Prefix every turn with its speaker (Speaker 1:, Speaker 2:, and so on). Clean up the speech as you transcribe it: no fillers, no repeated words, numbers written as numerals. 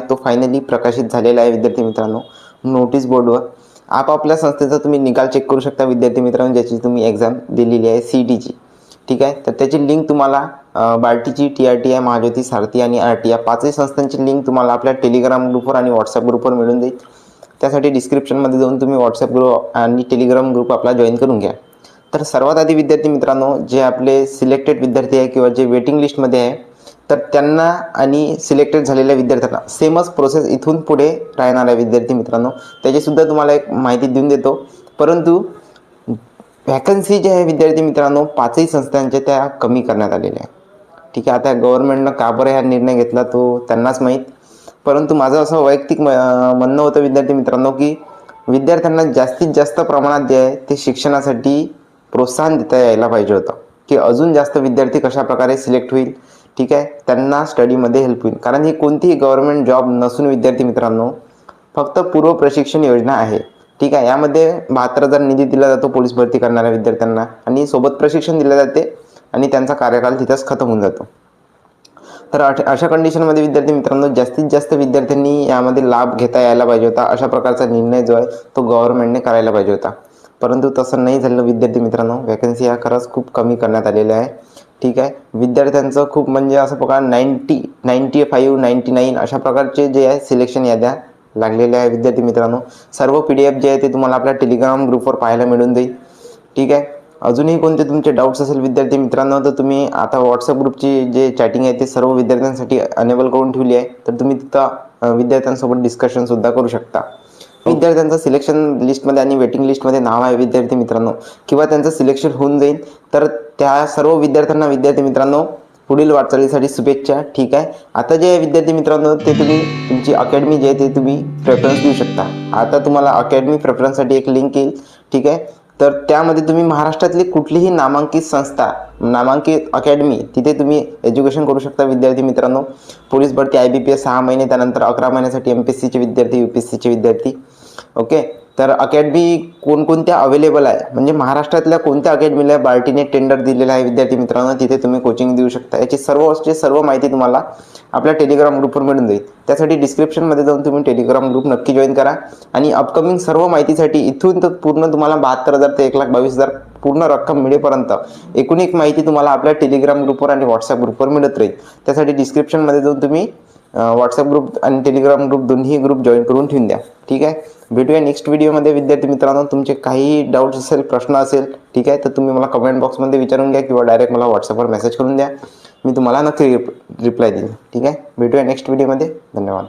Speaker 1: तो फायनली प्रकाशित झालेला आहे विद्यार्थी मित्रांनो. नोटीस बोर्डवर आपापल्या संस्थेचा तुम्ही निकाल चेक करू शकता विद्यार्थी मित्रांनो, ज्याची तुम्ही एक्झाम दिलेली आहे CETची. ठीक आहे, तर त्याची लिंक तुम्हाला बार्टीची, TRTI, महाज्योती, सारथी आणि RT या पाचही संस्थांची लिंक तुम्हाला आपल्या टेलिग्राम ग्रुपवर आणि व्हॉट्सअप ग्रुपवर मिळून जाईल. त्यासाठी डिस्क्रिप्शनमध्ये जाऊन तुम्ही व्हॉट्सअप ग्रुप आणि टेलिग्राम ग्रुप आपला जॉईन करून घ्या. तर सर्वात आधी विद्यार्थी मित्रांनो, जे आपले सिलेक्टेड विद्यार्थी आहे किंवा जे वेटिंग लिस्टमध्ये आहे, तर त्यांना आणि सिलेक्टेड झालेल्या विद्यार्थ्यांना सेमच प्रोसेस इथून पुढे राहणार आहे विद्यार्थी मित्रांनो. त्याचीसुद्धा तुम्हाला एक माहिती देऊन देतो. परंतु व्हॅकन्सी जे आहे विद्यार्थी मित्रांनो, पाचही संस्थांच्या त्या कमी करण्यात आलेल्या आहे. ठीक आहे, आता गव्हर्नमेंटनं का बरं हा निर्णय घेतला तो त्यांनाच माहीत. परंतु माझं असं वैयक्तिक म्हणणं होतं विद्यार्थी मित्रांनो, की विद्यार्थ्यांना जास्तीत जास्त प्रमाणात जे आहे ते शिक्षणासाठी प्रोत्साहन देता यायला पाहिजे होतं, की अजून जास्त विद्यार्थी कशाप्रकारे सिलेक्ट होईल. ठीक आहे, त्यांना स्टडीमध्ये हेल्प होईल. कारण ही कोणतीही गव्हर्नमेंट जॉब नसून विद्यार्थी मित्रांनो, फक्त पूर्व प्रशिक्षण योजना आहे. ठीक आहे, यामध्ये 72,000 निधी दिला जातो पोलीस भरती करणाऱ्या विद्यार्थ्यांना आणि सोबत प्रशिक्षण दिले जाते आणि त्यांचा कार्यकाल तिथंच खतम होऊन जातो. तर अशा कंडिशनमध्ये विद्यार्थी मित्रांनो, जास्तीत जास्त विद्यार्थ्यांनी यामध्ये लाभ घेता यायला पाहिजे होता. अशा प्रकारचा निर्णय जो आहे तो गव्हर्नमेंटने करायला पाहिजे होता. परंतु तसं नाही झालं विद्यार्थी मित्रांनो. वॅकन्सी ह्या खरंच खूप कमी करण्यात आलेल्या आहे. ठीक आहे, विद्यार्थ्यांचं खूप म्हणजे असं बघा 90, 95, 99 अशा प्रकारचे जे आहे सिलेक्शन याद्या लागलेल्या आहे विद्यार्थी मित्रांनो. सर्व PDF जे आहे ते तुम्हाला आपल्या टेलिग्राम ग्रुपवर पाहायला मिळून जाईल. ठीक आहे, अजूनही कोणते तुमचे डाऊट्स असेल विद्यार्थी मित्रांनो, तर तुम्ही आता व्हॉट्सअप ग्रुपची जे चॅटिंग आहे ते सर्व विद्यार्थ्यांसाठी अनेबल करून ठेवली आहे. तर तुम्ही तिथं विद्यार्थ्यांसोबत डिस्कशनसुद्धा करू शकता. विद्यार्थ्यांचं सिलेक्शन लिस्टमध्ये आणि वेटिंग लिस्टमध्ये नाव आहे विद्यार्थी मित्रांनो, किंवा त्यांचं सिलेक्शन होऊन जाईल, तर त्या सर्व विद्यार्थ्यांना विद्यार्थी मित्रांनो पुढील वाटचालीसाठी शुभेच्छा. ठीक आहे, आता जे विद्यार्थी मित्रांनो ते तुम्ही तुमची अकॅडमी जे आहे ते तुम्ही प्रेफरन्स देऊ शकता. आता तुम्हाला अकॅडमी प्रेफरन्ससाठी एक लिंक येईल. ठीक आहे, तर त्यामध्ये तुम्ही महाराष्ट्रातली कुठलीही नामांकित संस्था, नामांकित अकॅडमी, तिथे तुम्ही एज्युकेशन करू शकता विद्यार्थी मित्रांनो. पोलीस भरती, IBPS 6 महिने, त्यानंतर 11 महिन्यासाठी MPSCचे विद्यार्थी, UPSCचे विद्यार्थी. ओके, तर अकॅडमी कोणकोणत्या अवेलेबल आहे, म्हणजे महाराष्ट्रातल्या कोणत्या अकॅडमीला बार्टीने टेंडर दिलेलं आहे विद्यार्थी मित्रांनो, तिथे तुम्ही कोचिंग देऊ शकता. याची सर्व माहिती तुम्हाला आपल्या टेलिग्राम ग्रुपवर मिळून जाईल. त्यासाठी डिस्क्रिप्शनमध्ये जाऊन तुम्ही टेलिग्राम ग्रुप नक्की जॉईन करा. आणि अपकमिंग सर्व माहितीसाठी इथून तर पूर्ण तुम्हाला 72,000 ते 1,22,000 पूर्ण रक्कम मिळेपर्यंत एकूण एक माहिती तुम्हाला आपल्या टेलिग्राम ग्रुपवर आणि व्हॉट्सअप ग्रुपवर मिळत राहील. त्यासाठी डिस्क्रिप्शनमध्ये जाऊन तुम्ही व्हॉट्सअप ग्रुप आणि टेलिग्राम ग्रुप दोन्ही ग्रुप जॉईन करून ठेवून द्या. ठीक आहे, भेटूया नेक्स्ट व्हिडिओमध्ये विद्यार्थी मित्रांनो. तुमचे काही डाऊट्स असेल, प्रश्न असेल, ठीक आहे, तर तुम्ही मला कमेंट बॉक्समध्ये विचारून घ्या किंवा डायरेक्ट मला व्हॉट्सअपवर मेसेज करून द्या. मी तुम्हाला नक्की रिप्लाय देईन. ठीक आहे, भेटूया नेक्स्ट व्हिडिओमध्ये. धन्यवाद.